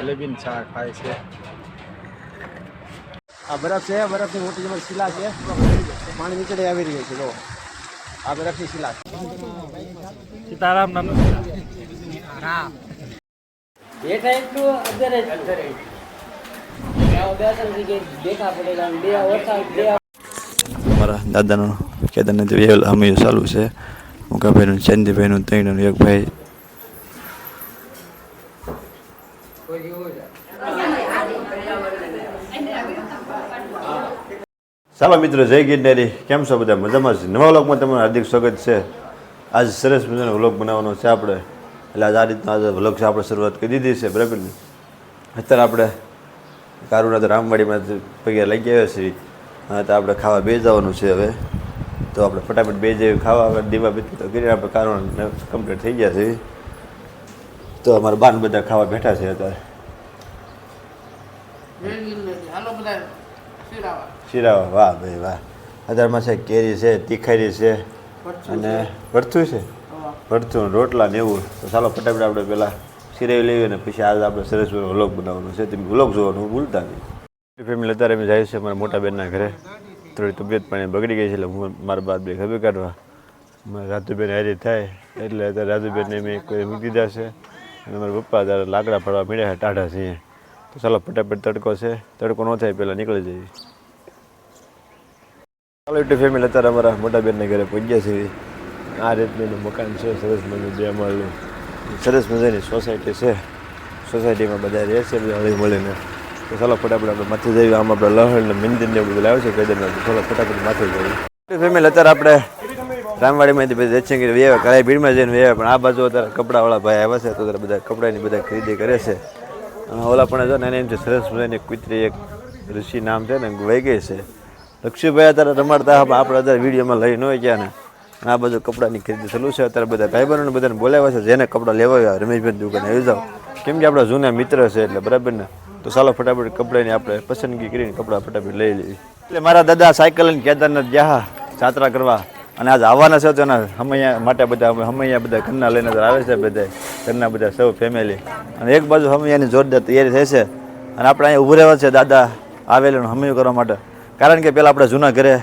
જલેબી ચા ખાય છે. આ બરફ છે, બરફની મોટી જબર શિલા છે, પાણી નીચે આવી રહ્યું છે. જો આ બરફની શિલા સીતારામ નામ બેઠા એટલું મારા દાદાનું કેદારનાથ અમે ચાલુ છે. મુકાભાઈનું, ચંદીભાઈનું, ત્રણનું એક ભાઈ. ચાલો મિત્રો, જય ગિરનારી. કેમ છો બધા? મજામાં છે? નવા વ્લોગમાં તમારું હાર્દિક સ્વાગત છે. આજ સરસ મજાનો વ્લોગ બનાવવાનો છે આપણે, એટલે આજ આ રીતના આજે વ્લોગ છે આપણે શરૂઆત કરી દીધી છે, બરાબર ને? અત્યારે આપણે કારુના રામવાડીમાં પગે લઈ ગયા છીએ, તો આપણે ખાવા બે જવાનું છે હવે. તો આપણે ફટાફટ બે જઈએ ખાવા. દીવા બીતી તો કરીને આપણે કારુણા કમ્પ્લીટ થઈ ગયા છે. તો અમારા બાન બધા ખાવા બેઠા છે અત્યારે. શીરાવા, વાહ ભાઈ વાહ. અત્યારમાં છે કેરી છે, તીખારી છે અને ભરથું છે, ભરથું રોટલા ને એવું. તો ચાલો ફટાફટ આપણે પહેલાં શીરાવી લઈએ ને પછી આજે આપણે સરસ વ્લોગ બનાવવાનો છે. તમે વ્લોગ જોવાનું ભૂલતા નહીં. ફેમિલી અત્યારે અમે જાય છે અમારા મોટા બેનના ઘરે. થોડી તબિયત પાણી બગડી ગઈ છે એટલે હું મારા બાદ બે ખબર કાઢવા રાજુબેન હારી થાય એટલે અત્યારે રાજુબેનને મેં કોઈ મૂકી દીધા છે અને મારા પપ્પા અત્યારે લાકડા ફરવા મળ્યા છે ટાઢા છીએ. તો ચાલો ફટાફટ તડકો છે, તડકો ન થાય પહેલાં નીકળી જઈએ. ચાલો એટલી ફેમિલી અત્યારે અમારા મોટા બેનના ઘરે પહોંચ્યા છીએ. આ રીતનું મકાન છે, સરસ મજાનું 2 માળનું, સરસ મજાની સોસાયટી છે. સોસાયટીમાં બધા રહે છે હળી મળીને. તો ચાલો ફટાફટ આપણે માથે જઈએ. આમ આપણે લહણ ને મંદિરને એવું બધું લાવે છે કેદારનાથ. ચાલો ફટાફટ માથે જઈએ. ફેમિલી અત્યારે આપણે રામવાડીમાંથી પછી દર્શન કરી વ્યવા, ઘણા ભીડમાં જઈને વ્યવા, પણ આ બાજુ અત્યારે કપડાવાળા ભાઈ આવ્યા છે તો અત્યારે બધા કપડાની બધા ખરીદી કરે છે. ઓલા પણ જો ને એમ છે સરસ મજાની કુતરી, એક ઋષિ નામ છે ને, વહી ગઈ છે. લક્ષ્મીભાઈ અત્યારે રમાડતા આપણે અત્યારે વિડીયોમાં લઈ ન ગયા ને. આ બધું કપડાની ખરીદી ચાલુ છે અત્યારે. બધા ભાઈબંધોને બધાને બોલાવ્યા છે, જેને કપડાં લેવા આવ્યા રમેશભાઈ દુકાને આવી જાઓ, કેમ કે આપણા જૂના મિત્ર છે એટલે, બરાબર ને? તો ચાલો ફટાફટ કપડાની આપણે પસંદગી કરીને કપડાં ફટાફટ લઈ લેવી. એટલે મારા દાદા સાયકલ લઈને કેદારનાથ ગયા યાત્રા કરવા, અને આજ આવવાના છે તો એના હમૈયા માટે બધા હમૈયા બધા ઘરના લઈને આવે છે, બધા ઘરના બધા સૌ ફેમિલી. અને એક બાજુ હમૈયાની જોરદાર તૈયારી થઈ છે અને આપણે અહીંયા ઊભું રહેવા છે દાદા આવેલું હમૈયું કરવા માટે. કારણ કે પહેલાં આપણે જૂના ઘરે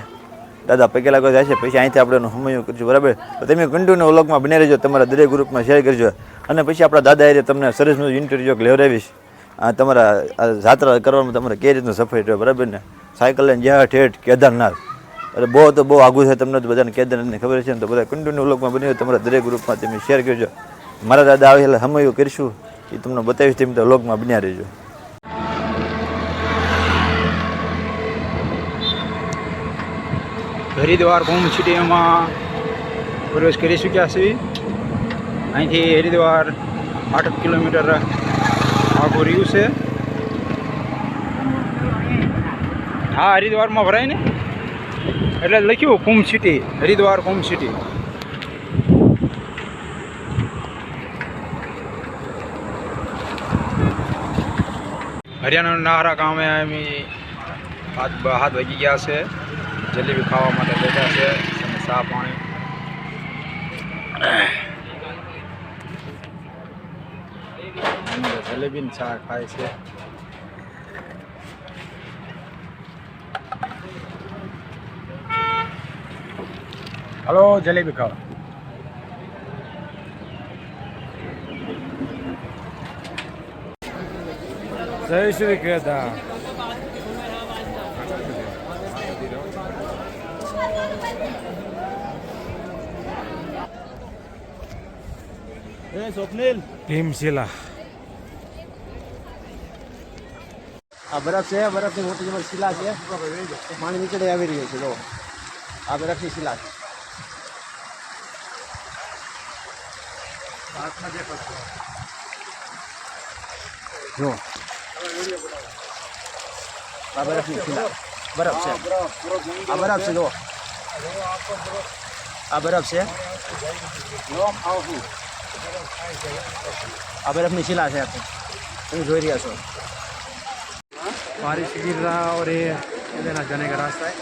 દાદા પગે લાગવા જાય છે, પછી અહીંથી આપણે એનું હમૈયું કરીશું, બરાબર? તો તમે કન્ટિન્યુ વ્લોગમાં બની રહેજો, તમારા દરેક ગ્રુપમાં શેર કરજો. અને પછી આપણા દાદા એ તમને સરસ મજાનું ઇન્ટરવ્યૂ લેવડાવીશ. તમારા યાત્રા કરવામાં તમારે કઈ રીતનું સફળ રહ્યો, બરાબર ને? સાયકલ લઈને જ્યાં ઠેઠ કેદારનાથ, અરે બહુ તો બહુ આઘું છે, તમને તો બધાને કેદારનાથની ખબર છે ને. તો બધા કન્ટિન્યુ વ્લોગમાં બની તમારા દરેક ગ્રુપમાં તમે શેર કરજો. મારા દાદા આવે એટલે હમૈયું કરીશું એ તમને બતાવીશ, તેમ તો વ્લોગમાં બન્યા રહેજો. હરિદ્વાર કુંભ સિટીમાં પ્રવેશ કરી ચૂક્યા છીએ. અહીંથી હરિદ્વાર 8 કિલોમીટર આખું રહ્યું છે. હા, હરિદ્વારમાં ભરાય ને એટલે લખ્યું કુંભ સિટી, હરિદ્વાર કુંભ સિટી. હરિયાણાના નાહરા ગામે અમે 7 વાગી ગયા છે. જલેબી ખાવા માટે બેઠા છે અને ચા પાણી. જલેબી ને ચા ખાય છે. હાલો જલેબી ખાવા. જય શ્રી કેદાર. સ્વપ્નિલ ભીમશિલા. આ બરફ છે, બરફની મોટી જબર શિલા છે, પાણી નીચે આવી રહ્યું છે. જો આ બરફની શિલા છે. જો આ બરફની શિલા, બરફ છે, આ બરફ છે. જો આ બરફ છે, આ બરફની શિલા છે. તમે જોઈ રહ્યા છો. बारिश गिर रहा और ये देना जाने का रास्ता है.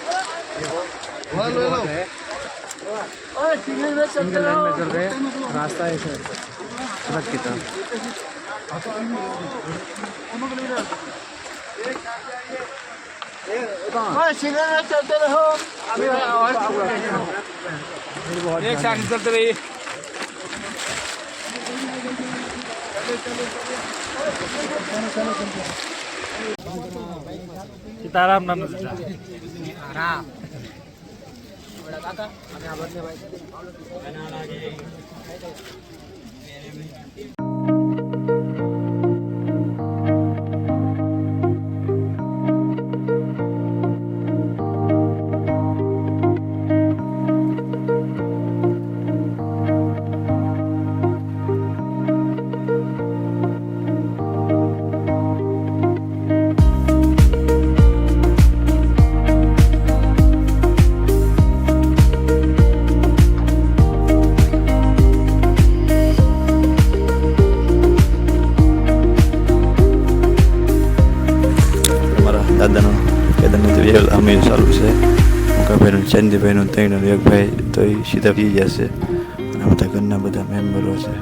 सिंगल लाइन में चल रहे रास्ता है सड़क की तरफ. एक साथ चलते रहिए। सीताराम नाम आराम દાદાનો કેદારનાથ વેલ અમે ચાલુ છે મુકાભાઈનું ચાંદીભાઈનું ત્રણ એક ભાઈ તો એ સીધા પી જશે અને બધા ઘરના બધા મેમ્બરો છે.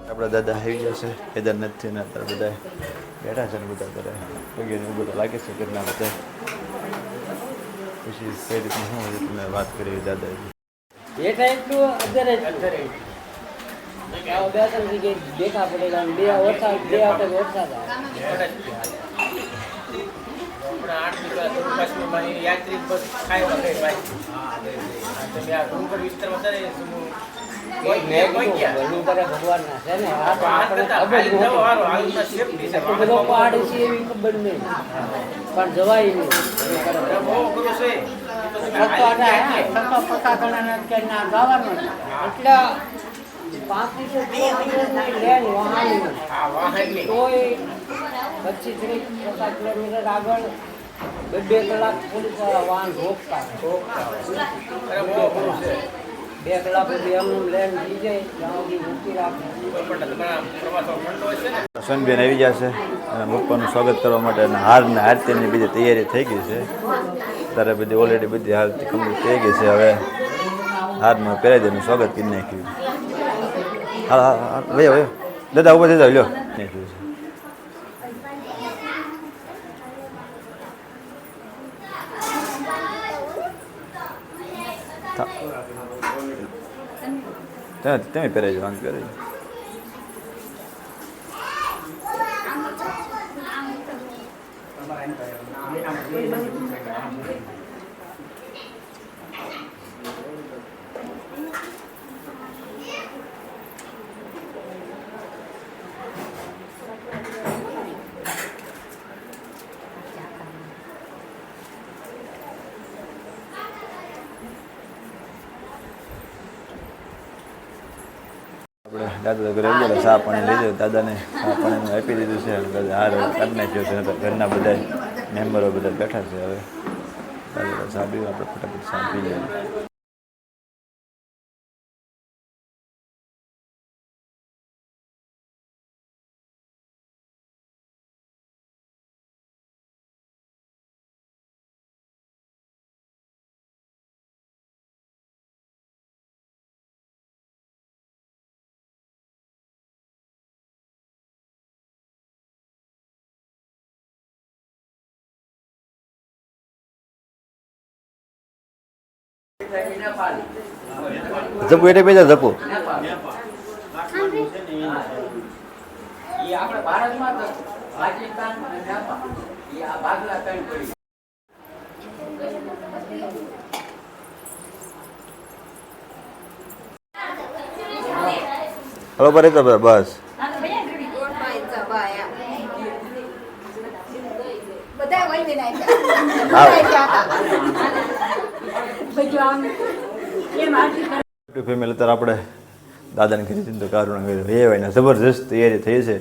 આપણા દાદા આવી જશે કેદારનાથથી ને અત્યારે બધા બેઠા છે ને બધા કરે વગેરે એવું બધું લાગે છે ઘરના બધા. પછી કઈ રીતનું શું હોય તમે વાત કરી દાદાજી. એ ટાઈપનું અત્યારે દેખા પડેલા બે ઓછા બે આવતા ઓછા યાત્રિક બસ ખાય વગેરે ભાઈ તમે આ ડુંગર વિસ્તાર વધારે ભગવાન ના છે ને પહાડ છે એવી ખબર નહીં પણ જવાય નહીં એટલે 35 તોય 25-30 કિલોમીટર આગળ 2 કલાક પોલીસ વાહન રોકતા 2 કલાક સુધી એમનું લેન્ડ થઈ જાય ત્યાં સુધી મૂકી રાખે. સોનબેન આવી જશે અને પપ્પાનું સ્વાગત કરવા માટે અને હાર ને આરતીની બધી તૈયારી થઈ ગઈ છે. ત્યારે બધી ઓલરેડી બધી હારતી કમ્પ્લીટ થઈ ગઈ છે. હવે હારમાં પહેરાવી દે સ્વાગત કરી નાખ્યું. હા હા હા ભાઈ ભાઈ દાદા ઉભા થઈ જાવ લ્યો નાખ્યું છે. તમે પહેરાવી વાંધ પહેરાવી. દાદા તો ઘરે ગયા ચા પાણી લઈ જાય દાદાને ચા પાણી આપી દીધું છે દાદા હાર કાઢી નાખ્યો છે ઘરના બધા મેમ્બરો બધા બેઠા છે હવે દાદા ચા પીવા આપણે ફટાફટ ચા પી લઈએ જપુ એટલે બેજા જપુ એ આપણે ભારતમાં તો પાકિસ્તાન અને નેપાળ એ આ ભાગલા ત્રણ પડી હલો પર તો બસ ફેમિલી અત્યારે આપણે દાદાને કીધું તો કારણ એ હોય ને જબરજસ્ત તૈયારી થઈ છે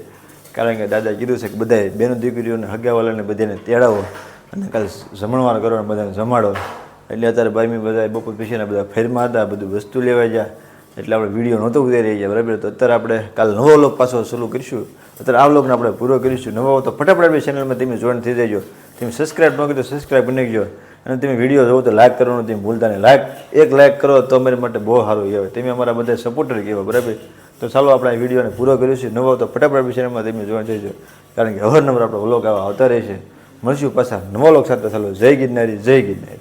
કારણ કે દાદા કીધું છે કે બધાએ બેનો દીકરીઓને હગાવાલાને બધાને તેડાવો અને કાલે જમણવાર કરો ને બધાને જમાડો એટલે અત્યારે બારમી બધા બપોર પછીના બધા ફેરમાં હતા બધું વસ્તુ લેવા ગયા એટલે આપણે વિડીયો નહોતો ઉતારી ગયા બરાબર તો અત્યારે આપણે કાલે નવો વ્લોગ પાછો ચાલુ કરીશું અત્યારે આ વ્લોગને આપણે પૂરો કરીશું નવો તો ફટાફટ આપણી ચેનલમાં તમે જોઈન થઈ જજો તમે સબસ્ક્રાઈબ ન કરી તો સબસ્ક્રાઈબ કરી નાખજો અને તમે વિડીયો જોવો તો લાઈક કરવાનું તમે ભૂલતા નહીં એક લાઈક કરો તો અમારી માટે બહુ સારું કહેવાય તમે અમારા બધા સપોર્ટર કહેવાય બરાબર તો ચાલો આપણે આ વિડીયોને પૂરો કરીશું નવો તો ફટાફટ આપણી ચેનલમાં તમે જોઈન થઈ જાઓ કારણ કે અવારનવાર આપણો વ્લોગ આવતા રહેશે મળશું પાછા નવો વ્લોગ સાથે ચાલો જય ગિરનારી જય ગિરનારી